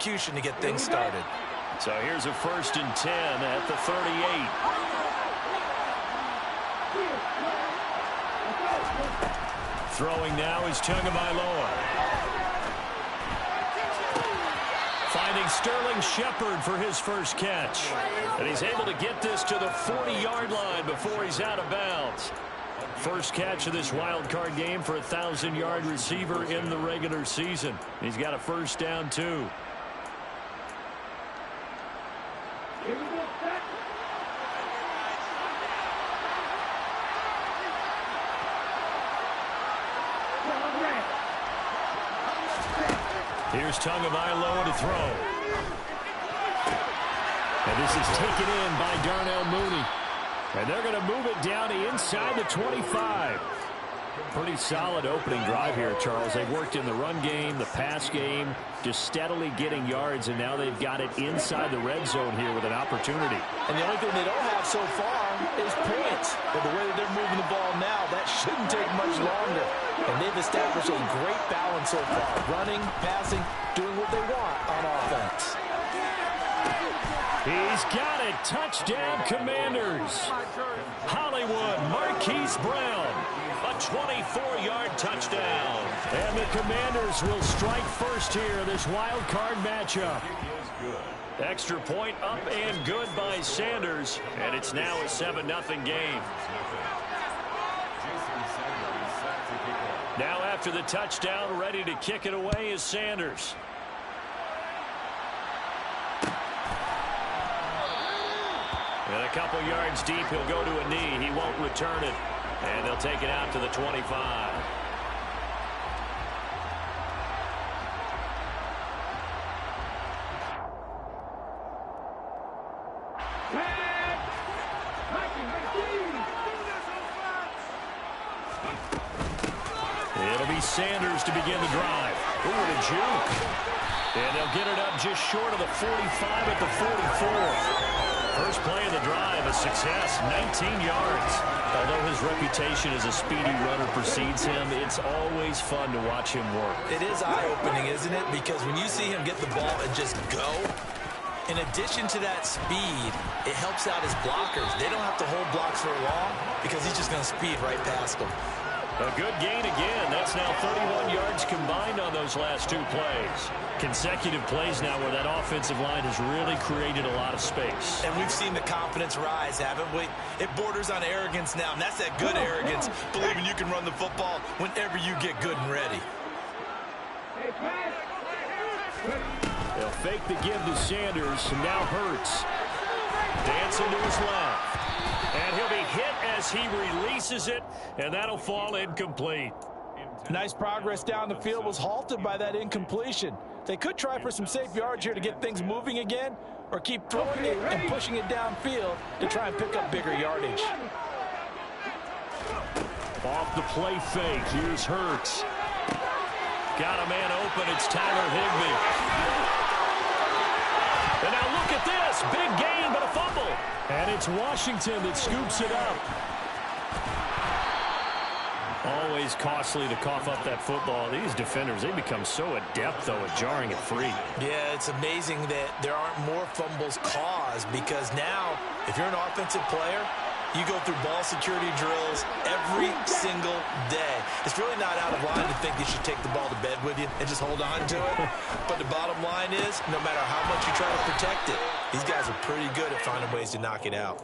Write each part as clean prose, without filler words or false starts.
execution to get things started. So here's a 1st and 10 at the 38. Throwing now is Tagovailoa. Finding Sterling Shepard for his first catch. And he's able to get this to the 40-yard line before he's out of bounds. First catch of this wild card game for a 1,000-yard receiver in the regular season. He's got a first down, too. Here's Tagovailoa to throw. And this is taken in by Darnell Mooney. And they're going to move it down to inside the 25. Pretty solid opening drive here, Charles. They've worked in the run game, the pass game, just steadily getting yards, and now they've got it inside the red zone here with an opportunity. And the only thing they don't have so far is points. But the way that they're moving the ball now, that shouldn't take much longer. And they've established a great balance so far. Running, passing, doing what they want on offense. He's got it. Touchdown, Commanders. Hollywood, Marquise Brown. A 24-yard touchdown. And the Commanders will strike first here, this wild card matchup. Extra point up and good by Sanders. And it's now a 7-0 game. Now after the touchdown, ready to kick it away is Sanders. And a couple yards deep, he'll go to a knee. He won't return it. And they'll take it out to the 25. It'll be Sanders to begin the drive. Ooh, what a juke. And they'll get it up just short of the 45 at the 44. First play of the drive, a success, 19 yards. Although his reputation as a speedy runner precedes him, it's always fun to watch him work. It is eye-opening, isn't it? Because when you see him get the ball and just go, in addition to that speed, it helps out his blockers. They don't have to hold blocks for long because he's just going to speed right past them. A good gain again. That's now 31 yards combined on those last two plays. Consecutive plays now where that offensive line has really created a lot of space. And we've seen the confidence rise, haven't we? It borders on arrogance now, and that's that good arrogance, believing you can run the football whenever you get good and ready. They'll fake the give to Sanders, and now Hurts. Dancing to his left. And he'll be hit as he releases it, and that'll fall incomplete. Nice progress down the field was halted by that incompletion. They could try for some safe yards here to get things moving again, or keep throwing it and pushing it downfield to try and pick up bigger yardage. Off the play fake, here's Hurts. Got a man open, it's Tyler Higbee. And now look at this, big gain but a fumble. And it's Washington that scoops it up. Always costly to cough up that football. These defenders, they become so adept, though, at jarring it free. Yeah, it's amazing that there aren't more fumbles caused because now, if you're an offensive player, you go through ball security drills every single day. It's really not out of line to think you should take the ball to bed with you and just hold on to it. But the bottom line is, no matter how much you try to protect it, these guys are pretty good at finding ways to knock it out.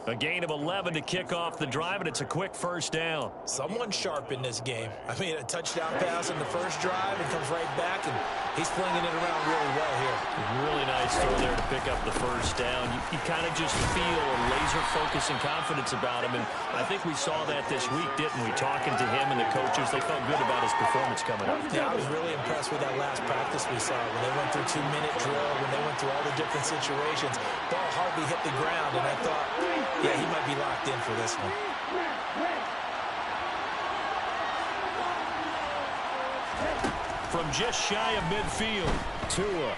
A gain of 11 to kick off the drive, and it's a quick first down. Someone's sharp in this game. I mean, a touchdown pass in the first drive and comes right back, and he's flinging it around really well here. Really nice throw there to pick up the first down. You kind of just feel a laser focus and confidence about him, and I think we saw that this week, didn't we? Talking to him and the coaches, they felt good about his performance coming up. Yeah, I was really impressed with that last practice we saw when they went through 2-minute drill, when they went through all the different situations. Ball hardly hit the ground, and I thought, yeah, he might be locked in for this one. From just shy of midfield, Tua.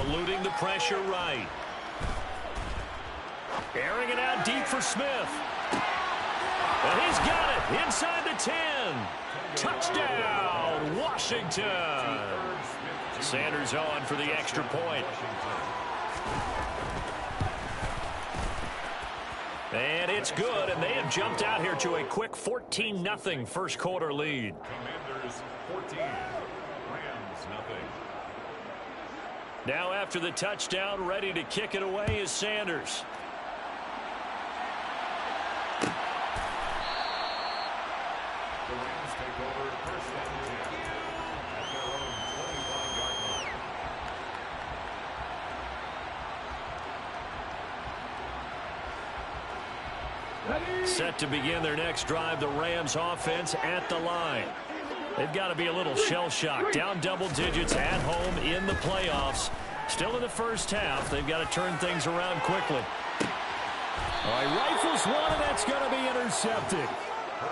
Eluding the pressure right. Airing it out deep for Smith. And he's got it inside the 10. Touchdown, Washington. Sanders on for the extra point. And it's good, and they have jumped out here to a quick 14-0 first quarter lead. Commanders 14, Rams nothing. Now after the touchdown, ready to kick it away is Sanders. The Rams take over first and 10 at their own 25-yard line. Set to begin their next drive, the Rams offense at the line. They've got to be a little shell-shocked. Down double digits at home in the playoffs. Still in the first half. They've got to turn things around quickly. All right, rifles one, and that's going to be intercepted.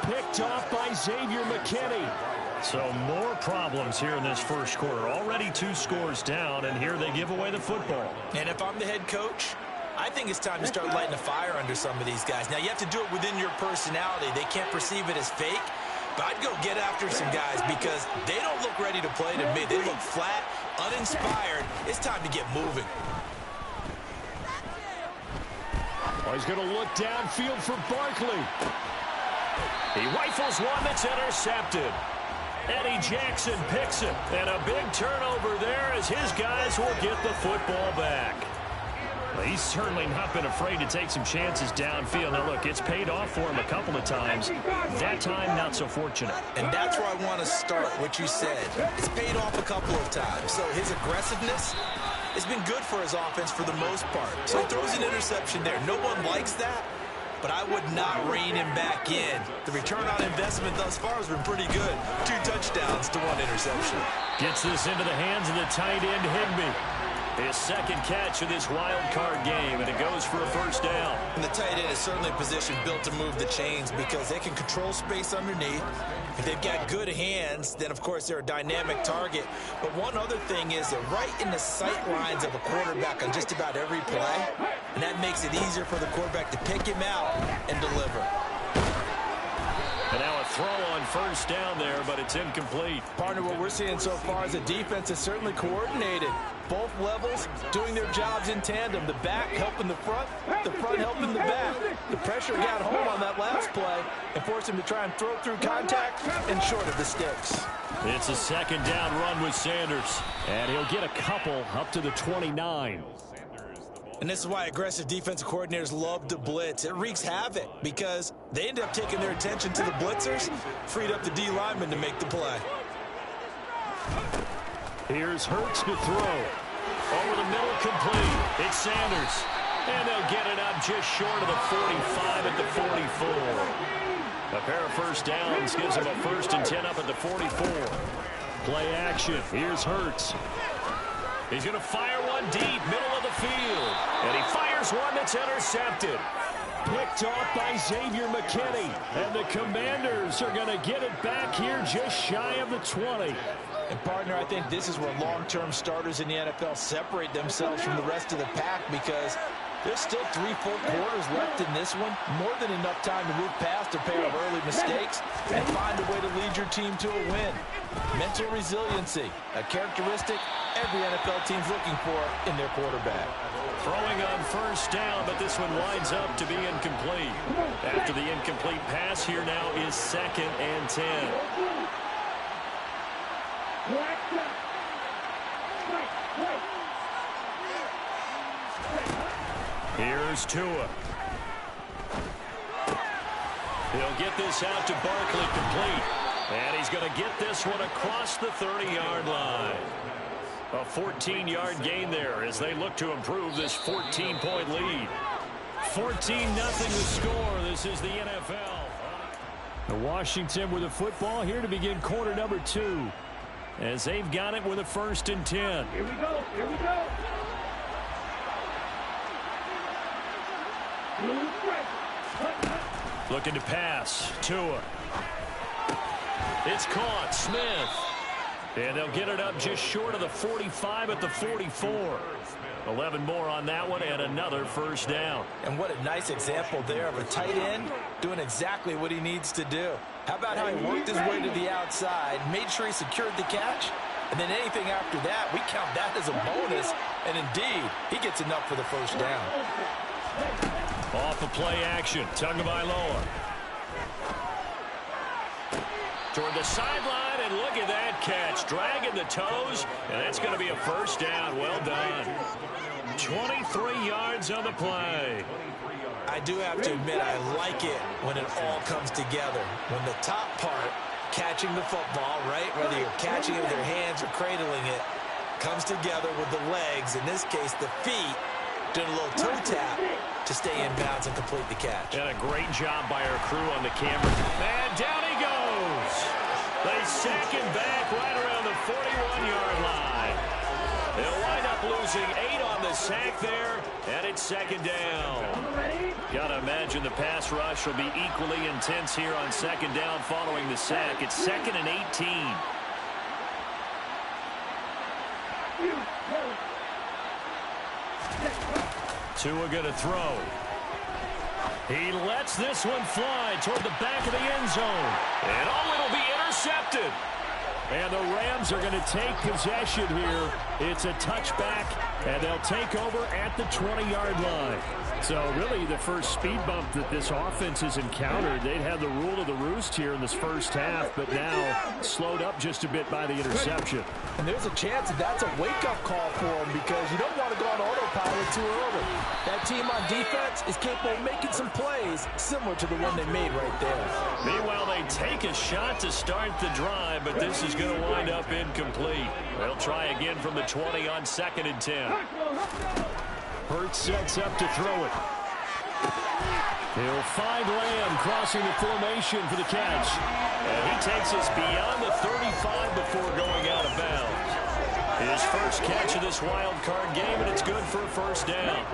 Picked off by Xavier McKinney. So more problems here in this first quarter. Already 2 scores down, and here they give away the football. And if I'm the head coach, I think it's time to start lighting a fire under some of these guys. Now, you have to do it within your personality. They can't perceive it as fake. But I'd go get after some guys because they don't look ready to play to me. They look flat, uninspired. It's time to get moving. Oh, he's going to look downfield for Barkley. He rifles one that's intercepted. Eddie Jackson picks it. And a big turnover there as his guys will get the football back. Well, he's certainly not been afraid to take some chances downfield. Now, look, it's paid off for him a couple of times. That time, not so fortunate. And that's where I want to start, what you said. It's paid off a couple of times. So his aggressiveness has been good for his offense for the most part. So he throws an interception there. No one likes that, but I would not rein him back in. The return on investment thus far has been pretty good. 2 touchdowns to 1 interception. Gets this into the hands of the tight end, Higbee. His second catch of this wild card game, and it goes for a first down. And the tight end is certainly a position built to move the chains because they can control space underneath. If they've got good hands, then, of course, they're a dynamic target. But one other thing is they're right in the sight lines of a quarterback on just about every play, and that makes it easier for the quarterback to pick him out and deliver. And now a throw on first down there, but it's incomplete. Partner, what we're seeing so far is the defense is certainly coordinated. Both levels doing their jobs in tandem. The back helping the front helping the back. The pressure got home on that last play and forced him to try and throw through contact and short of the sticks. It's a second down run with Sanders. And he'll get a couple up to the 29. And this is why aggressive defensive coordinators love to blitz. It wreaks havoc because they end up taking their attention to the blitzers, freed up the D lineman to make the play. Here's Hurts to throw. Over the middle, complete. It's Sanders. And they'll get it up just short of the 45 at the 44. A pair of first downs gives them a 1st and 10 up at the 44. Play action. Here's Hurts. He's going to fire one deep, middle of the field. And he fires one that's intercepted. Picked off by Xavier McKinney. And the Commanders are going to get it back here just shy of the 20. And, partner, I think this is where long-term starters in the NFL separate themselves from the rest of the pack because there's still 3 full quarters left in this one. More than enough time to move past a pair of early mistakes and find a way to lead your team to a win. Mental resiliency, a characteristic every NFL team's looking for in their quarterback. Throwing on first down, but this one winds up to be incomplete. After the incomplete pass, here now is 2nd and 10. Here's Tua. He'll get this out to Barkley complete. And he's going to get this one across the 30-yard line. A 14-yard gain there as they look to improve this 14-point lead. 14-0 the score. This is the NFL. The Washington with the football here to begin quarter number 2. As they've got it with a 1st and 10. Here we go. Here we go. Looking to pass. Tua. It's caught. Smith. And they'll get it up just short of the 45 at the 44. 11 more on that one and another first down. And what a nice example there of a tight end doing exactly what he needs to do. How about how he worked his way to the outside, made sure he secured the catch, and then anything after that, we count that as a bonus. And indeed, he gets enough for the first down. Off the play action, Tagovailoa. Toward the sideline, and look at that catch. Dragging the toes, and that's going to be a first down. Well done. 23 yards on the play. I do have to admit, I like it when it all comes together. When the top part, catching the football, right, whether you're catching it with your hands or cradling it, comes together with the legs, in this case the feet, doing a little toe tap to stay in bounds and complete the catch. And a great job by our crew on the camera. And down he goes. They sack him back right around the 41-yard line. They'll wind up losing 8 on the sack there, and it's second down. Got to imagine the pass rush will be equally intense here on second down following the sack. It's 2nd and 18. Tua going to throw. He lets this one fly toward the back of the end zone. And it'll be intercepted. And the Rams are going to take possession here. It's a touchback, and they'll take over at the 20-yard line. So really the first speed bump that this offense has encountered, they'd had the rule of the roost here in this first half, but now slowed up just a bit by the interception. And there's a chance that that's a wake-up call for them because you don't want to go on autopilot too early. That team on defense is capable of making some plays similar to the one they made right there. Meanwhile, they take a shot to start the drive, but this is going to wind up incomplete. They'll try again from the 20 on 2nd and 10. Hurts sets up to throw it. He'll find Lamb crossing the formation for the catch. And he takes us beyond the 35 before going out of bounds. His first catch of this wild card game, and it's good for a first down.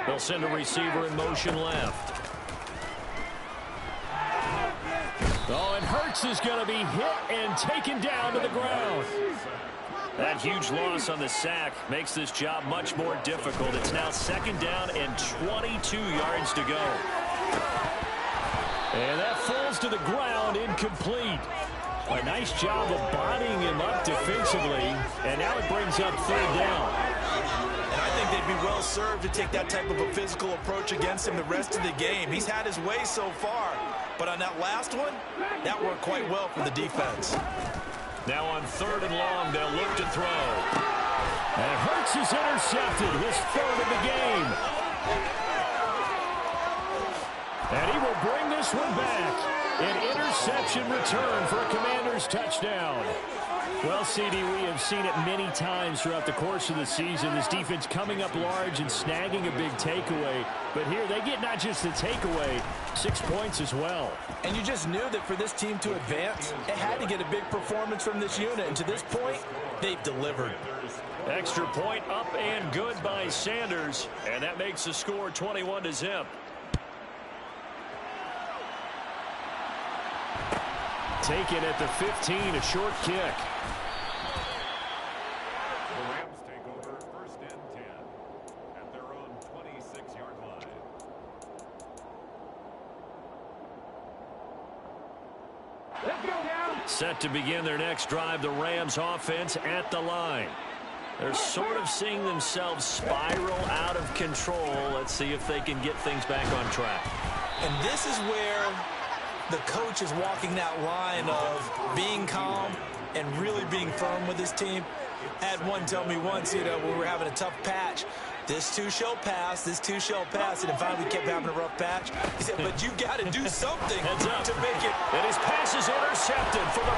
They'll send a receiver in motion left. Oh, and Hurts is going to be hit and taken down to the ground. That huge loss on the sack makes this job much more difficult. It's now 2nd down and 22 yards to go. And that falls to the ground, incomplete. A nice job of bodying him up defensively, and now it brings up 3rd down. And I think they'd be well served to take that type of a physical approach against him the rest of the game. He's had his way so far, but on that last one, that worked quite well for the defense. Now on 3rd and long, they'll look to throw. And Hurts is intercepted, his 3rd of the game. And he will bring this one back. An interception return for a Commanders touchdown. Well, CD, we have seen it many times throughout the course of the season. This defense coming up large and snagging a big takeaway. But here they get not just the takeaway, 6 points as well. And you just knew that for this team to advance, it had to get a big performance from this unit. And to this point, they've delivered. Extra point up and good by Sanders. And that makes the score 21-0. Taken at the 15, a short kick. The Rams take over 1st and 10 at their own 26-yard line. Let's go now. Set to begin their next drive, the Rams offense at the line. They're sort of seeing themselves spiral out of control. Let's see if they can get things back on track. And this is where the coach is walking that line of being calm and really being firm with his team. I had one tell me once, when we were having a tough patch, this too shall pass, this too shall pass, and then finally we kept having a rough patch. He said, but you got to do something to make it. And his pass is intercepted for the